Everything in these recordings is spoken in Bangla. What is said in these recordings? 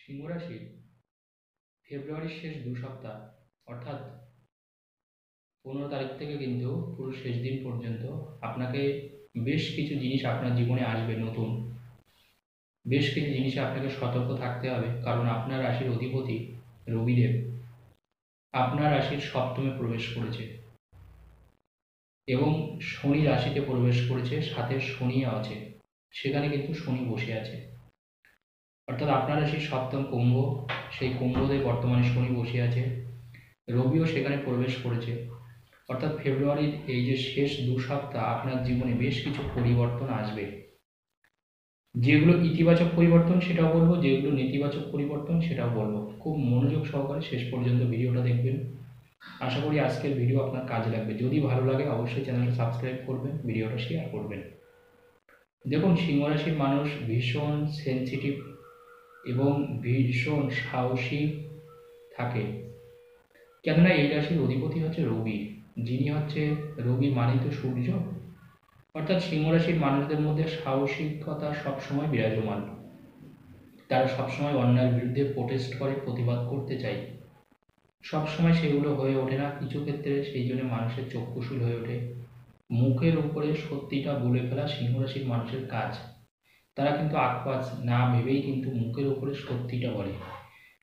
সিংহ রাশি ফেব্রুয়ারির শেষ 2 সপ্তাহ অর্থাৎ 15 তারিখ থেকে কিন্তু পুরো শেষ দিন পর্যন্ত আপনাকে বেশ কিছু জিনিস আপনার জীবনে আসবে নতুন। বেশ কিছু জিনিসে আপনাকে সতর্ক থাকতে হবে, কারণ আপনার রাশির অধিপতি রবিদেব আপনার রাশির সপ্তমে প্রবেশ করেছে এবং শনি রাশিতে প্রবেশ করেছে, সাথে শনি আছে, সেখানে কিন্তু শনি বসে আছে। অর্থাৎ আপনার রাশির সপ্তম কুম্ভ, সেই কুম্ভতে বর্তমানে শনি বসে আছে, রবিও সেখানে প্রবেশ করেছে। অর্থাৎ ফেব্রুয়ারির এই যে শেষ 2 সপ্তাহ আপনার জীবনে বেশ কিছু পরিবর্তন আসবে। যেগুলো ইতিবাচক পরিবর্তন সেটাও বলবো, যেগুলো নেতিবাচক পরিবর্তন সেটাও বলবো। খুব মনোযোগ সহকারে শেষ পর্যন্ত ভিডিওটা দেখবেন। আশা করি আজকের ভিডিও আপনার কাজে লাগবে। যদি ভালো লাগে অবশ্যই চ্যানেলটা সাবস্ক্রাইব করবেন, ভিডিওটা শেয়ার করবেন। দেখুন, সিংহ রাশির মানুষ ভীষণ সেনসিটিভ এবং ভীষণ সাহসী থাকে, কেননা এই রাশির অধিপতি হচ্ছে রবি, যিনি হচ্ছে রবি মানে তো সূর্য। অর্থাৎ সিংহ রাশির মানুষদের মধ্যে সাহসিকতা সবসময় বিরাজমান। তারা সবসময় অন্যায়ের বিরুদ্ধে প্রোটেস্ট করে, প্রতিবাদ করতে চায়। সবসময় সেগুলো হয়ে ওঠে না, কিছু ক্ষেত্রে সেই জন্য মানুষের চক্ষুশূল হয়ে ওঠে। মুখের উপরে সত্যিটা বলে ফেলা সিংহ রাশির মানুষের কাজ। তারা কিন্তু আকপাত না ভেবেই কিন্তু মুখের উপরে সত্যিটা বলে।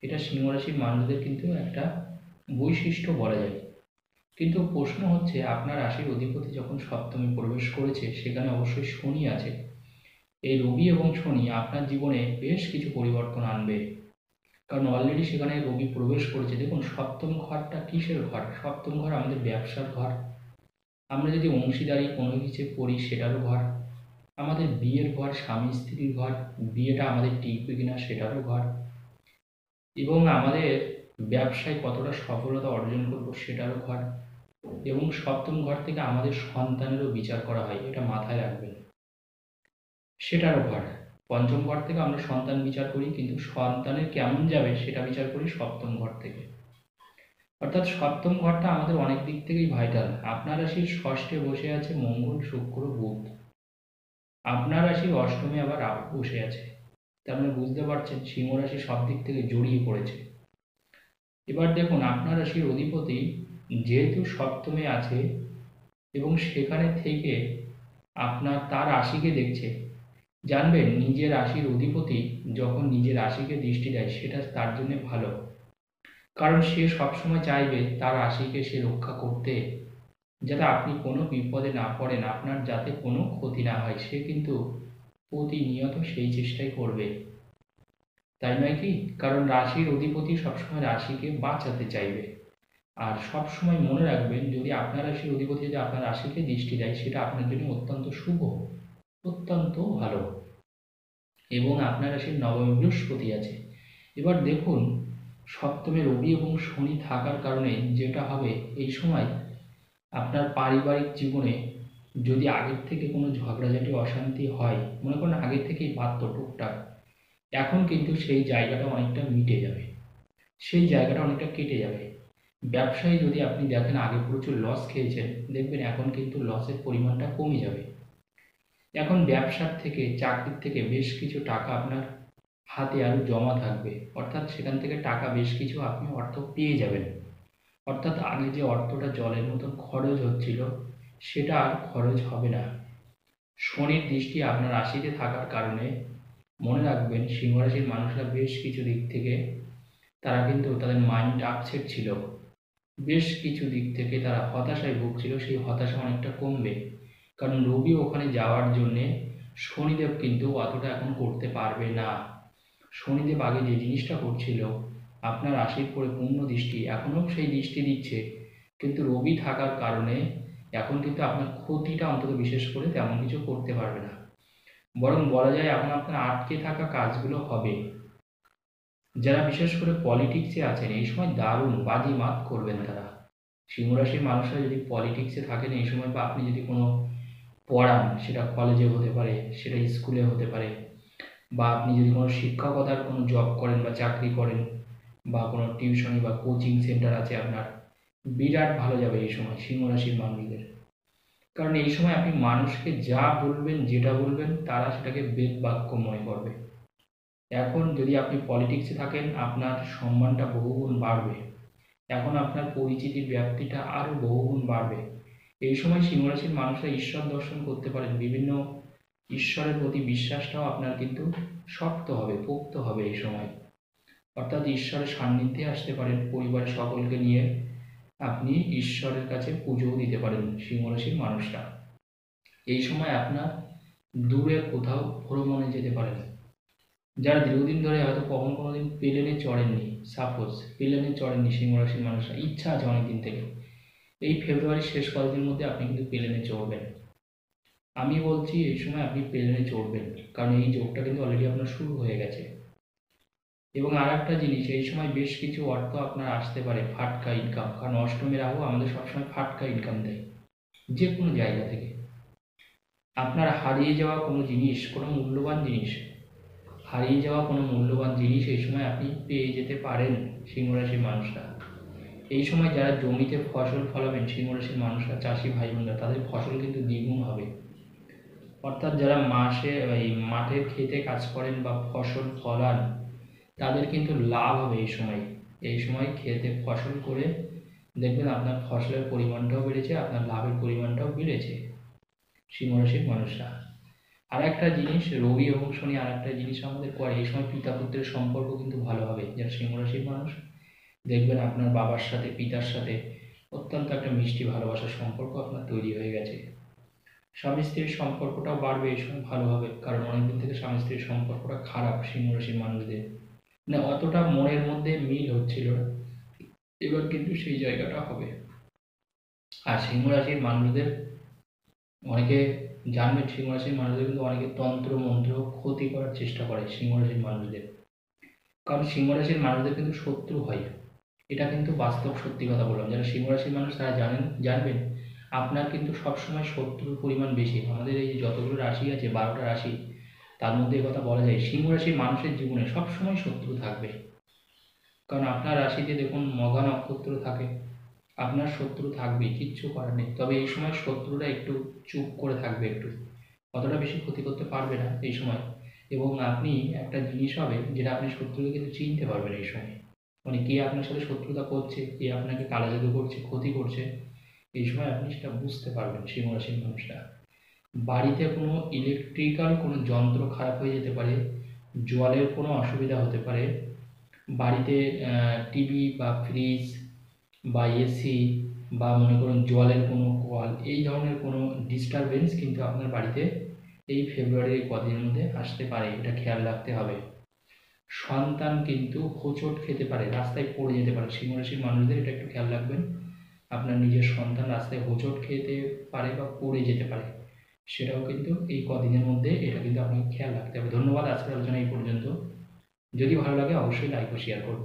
এটা সিংহ রাশির মানুষদের কিন্তু একটা বৈশিষ্ট্য বলা যায়। কিন্তু প্রশ্ন হচ্ছে, আপনার রাশির অধিপতি যখন সপ্তমে প্রবেশ করেছে, সেখানে অবশ্যই শনি আছে। এই রবি এবং শনি আপনার জীবনে বেশ কিছু পরিবর্তন আনবে, কারণ অলরেডি সেখানে রবি প্রবেশ করেছে। দেখুন, সপ্তম ঘরটা কিসের ঘর? সপ্তম ঘর আমাদের ব্যবসার ঘর। আমরা যদি অংশীদারি কোনো কিছু করি সেটারও ঘর। আমাদের বিয়ের ঘর, স্বামী স্ত্রীর ঘর, বিয়েটা আমাদের টিকবে কিনা সেটারও ঘর। এবং আমাদের ব্যবসায় কতটা সফলতা অর্জন করব সেটারও ঘর। এবং সপ্তম ঘর থেকে আমাদের সন্তানেরও বিচার করা হয়, এটা মাথায় রাখবেন, সেটারও ঘর। পঞ্চম ঘর থেকে আমরা সন্তান বিচার করি, কিন্তু সন্তানের কেমন যাবে সেটা বিচার করি সপ্তম ঘর থেকে। অর্থাৎ সপ্তম ঘরটা আমাদের অনেক দিক থেকেই ভাইটাল। আপনার রাশির ষষ্ঠে বসে আছে মঙ্গল, শুক্র, বুধ। আপনার রাশির অষ্টমে আবার রাহু বসে আছে। তার মানে বুঝতে পারছেন সিংহ রাশি সব দিক থেকে জড়িয়ে পড়েছে। এবার দেখুন, আপনার রাশির অধিপতি যেহেতু সপ্তমে আছে এবং সেখানে থেকে আপনার তার রাশিকে দেখছে, জানবেন নিজের রাশির অধিপতি যখন নিজের রাশিকে দৃষ্টি দেয় সেটা তার জন্য ভালো, কারণ সে সবসময় চাইবে তার রাশিকে সে রক্ষা করতে, যাতে আপনি কোনো বিপদে না পড়েন, আপনার যাতে কোনো ক্ষতি না হয়। সে কিন্তু প্রতিনিয়ত সেই চেষ্টাই করবে, তাই নয় কি? কারণ রাশির অধিপতি সবসময় রাশিকে বাঁচাতে চাইবে। আর সবসময় মনে রাখবেন, যদি আপনার রাশির অধিপতি যদি আপনার রাশিকে দৃষ্টি দেয়, সেটা আপনার জন্য অত্যন্ত শুভ, অত্যন্ত ভালো। এবং আপনার রাশির নবমে বৃহস্পতি আছে। এবার দেখুন, সপ্তমে রবি এবং শনি থাকার কারণে যেটা হবে, এই সময় আপনার পারিবারিক জীবনে যদি আগের থেকে কোনো ঝগড়াঝাটি অশান্তি হয়, মনে করেন আগের থেকেই বাড়ত টুকটাক, এখন কিন্তু সেই জায়গাটা অনেকটা মিটে যাবে, সেই জায়গাটা অনেকটা কেটে যাবে। ব্যবসায় যদি আপনি দেখেন আগে প্রচুর লস খেয়েছেন, দেখবেন এখন কিন্তু লসের পরিমাণটা কমে যাবে। এখন ব্যবসার থেকে, চাকরির থেকে বেশ কিছু টাকা আপনার হাতে আরও জমা থাকবে, অর্থাৎ সেখান থেকে টাকা বেশ কিছু আপনি অর্থ পেয়ে যাবেন। অর্থাৎ আগে যে অর্থটা জলের মতন খরচ হচ্ছিল, সেটা আর খরচ হবে না। শনির দৃষ্টি আপনার রাশিতে থাকার কারণে মনে রাখবেন, সিংহ রাশির মানুষরা বেশ কিছু দিক থেকে তারা কিন্তু তাদের মাইন্ড আপসেট ছিল, বেশ কিছু দিক থেকে তারা হতাশায় ভুগছিল। সেই হতাশা অনেকটা কমবে, কারণ রবি ওখানে যাওয়ার জন্যে শনিদেব কিন্তু অতটা এখন করতে পারবে না। শনিদেব আগে যে জিনিসটা করছিল, আপনার রাশির পরে পূর্ণ দৃষ্টি, এখনও সেই দৃষ্টি দিচ্ছে, কিন্তু রবি থাকার কারণে এখন কিন্তু আপনার ক্ষতিটা অন্তত বিশেষ করে তেমন কিছু করতে পারবে না। বরং বলা যায় এখন আপনার আটকে থাকা কাজগুলো হবে। যারা বিশেষ করে পলিটিক্সে আছেন, এই সময় দারুণ বাজিমাত করবেন তারা। সিংহ রাশির মানুষরা যদি পলিটিক্সে থাকেন এই সময়, বা আপনি যদি কোনো পড়ান, সেটা কলেজে হতে পারে, সেটা স্কুলে হতে পারে, বা আপনি যদি কোনো শিক্ষকতার কোনো জব করেন বা চাকরি করেন, বা কোনো টিউশনি বা কোচিং সেন্টার আছে আপনার, বিরাট ভালো যাবে এই সময় সিংহ রাশির মানুষদের। কারণ এই সময় আপনি মানুষকে যা বলবেন, যেটা বলবেন, তারা সেটাকে বেদ বাক্য মনে করবে। এখন যদি আপনি পলিটিক্সে থাকেন, আপনার সম্মানটা বহুগুণ বাড়বে। এখন আপনার পরিচিতির ব্যাপ্তিটা আরও বহুগুণ বাড়বে। এই সময় সিংহ রাশির মানুষরা ঈশ্বর দর্শন করতে পারেন। বিভিন্ন ঈশ্বরের প্রতি বিশ্বাসটাও আপনার কিন্তু শক্ত হবে, পোক্ত হবে এই সময়। অর্থাৎ ঈশ্বরের সান্নিধ্যে আসতে পারেন, পরিবারের সকলকে নিয়ে আপনি ঈশ্বরের কাছে পুজোও দিতে পারেন সিংহ রাশির মানুষরা। এই সময় আপনার দূরে কোথাও ভ্রমণে যেতে পারেন। যারা দীর্ঘদিন ধরে হয়তো কখনো কোনোদিন প্লেনে চড়েননি, সাপোজ প্লেনে চড়েননি সিংহ রাশির মানুষরা, ইচ্ছা আছে অনেকদিন থেকে, এই ফেব্রুয়ারির শেষ কয়েকদিনের মধ্যে আপনি কিন্তু প্লেনে চড়বেন। আমি বলছি এই সময় আপনি প্লেনে চড়বেন, কারণ এই যোগটা কিন্তু অলরেডি আপনার শুরু হয়ে গেছে। এবং আর একটা জিনিস, এই সময় বেশ কিছু অর্থ আপনার আসতে পারে, ফাটকা ইনকাম, কারণ অষ্টমী রাহু আমাদের সবসময় ফাটকা ইনকাম দেয় যে কোনো জায়গা থেকে। আপনার হারিয়ে যাওয়া কোনো জিনিস, কোনো মূল্যবান জিনিস, হারিয়ে যাওয়া কোনো মূল্যবান জিনিস এই সময় আপনি পেয়ে যেতে পারেন সিংহ রাশির মানুষরা। এই সময় যারা জমিতে ফসল ফলাবেন সিংহ রাশির মানুষরা, চাষি ভাই বোনরা, তাদের ফসল কিন্তু দ্বিগুণ হবে। অর্থাৎ যারা মাঠের খেতে কাজ করেন বা ফসল ফলান, তাদের কিন্তু লাভ হবে এই সময়। এই সময় খেতে ফসল করে দেখবেন আপনার ফসলের পরিমাণটাও বেড়েছে, আপনার লাভের পরিমাণটাও বেড়েছে সিংহ রাশির মানুষরা। আর একটা জিনিস, রবি এবং শনি আর একটা জিনিস আমাদের করে, এই সময় পিতা পুত্রের সম্পর্ক কিন্তু ভালো হবে। যারা সিংহ রাশির মানুষ, দেখবেন আপনার বাবার সাথে, পিতার সাথে অত্যন্ত একটা মিষ্টি ভালোবাসার সম্পর্ক আপনার তৈরি হয়ে গেছে। স্বামী স্ত্রীর সম্পর্কটাও বাড়বে এই সময়, ভালো হবে, কারণ অনেকদিন থেকে স্বামী স্ত্রীর সম্পর্কটা খারাপ সিংহ রাশির মানুষদের, মানে অতটা মনের মধ্যে মিল হচ্ছিল না, এবার কিন্তু সেই জায়গাটা হবে। আর সিংহ রাশির মানুষদের অনেকে জানবেন, সিংহ রাশির মানুষদের কিন্তু অনেকে তন্ত্র মন্ত্র ক্ষতি করার চেষ্টা করে সিংহ রাশির মানুষদের, কারণ সিংহ রাশির মানুষদের কিন্তু শত্রু হয়। এটা কিন্তু বাস্তব সত্যি কথা বললাম। যারা সিংহ রাশির মানুষ তারা জানবেন আপনার কিন্তু সবসময় শত্রুর পরিমাণ বেশি। আমাদের এই যে যতগুলো রাশি আছে, 12টা রাশি, তার মধ্যে কথা বলা যায় সিংহ রাশির মানুষের জীবনে সবসময় শত্রু থাকবে। কারণ আপনার রাশিতে দেখুন মঘা নক্ষত্র থাকে, আপনার শত্রু থাকবেই, কিচ্ছু করার নেই। তবে এই সময় শত্রুরা একটু চুপ করে থাকবে, একটু অতটা বেশি ক্ষতি করতে পারবে না এই সময়। এবং আপনি একটা জিনিস হবে যেটা আপনি শত্রুকে কিন্তু চিনতে পারবেন এই সময়, মানে কে আপনার সাথে শত্রুতা করছে, কে আপনাকে কালাজাদু করছে, ক্ষতি করছে, এই সময় আপনি সেটা বুঝতে পারবেন সিংহ রাশির মানুষরা। বাড়িতে কোনো ইলেকট্রিক্যাল কোনো যন্ত্র খারাপ হয়ে যেতে পারে, জলের কোনো অসুবিধা হতে পারে, বাড়িতে টিভি বা ফ্রিজ বা এসি বা মনে করুন জলের কোনো কল, এই ধরনের কোনো ডিস্টারবেন্স কিন্তু আপনার বাড়িতে এই ফেব্রুয়ারির কদিনের মধ্যে আসতে পারে, এটা খেয়াল রাখতে হবে। সন্তান কিন্তু হোঁচট খেতে পারে, রাস্তায় পড়ে যেতে পারে সিংহ রাশির মানুষদের, এটা একটু খেয়াল রাখবেন। আপনার নিজের সন্তান রাস্তায় হোঁচট খেতে পারে বা পড়ে যেতে পারে, সেটাও কিন্তু এই কদিনের মধ্যে, এটা কিন্তু আপনাকে খেয়াল রাখতে হবে। ধন্যবাদ, আজকের আলোচনা এই পর্যন্ত। যদি ভালো লাগে অবশ্যই লাইক ও শেয়ার করুন।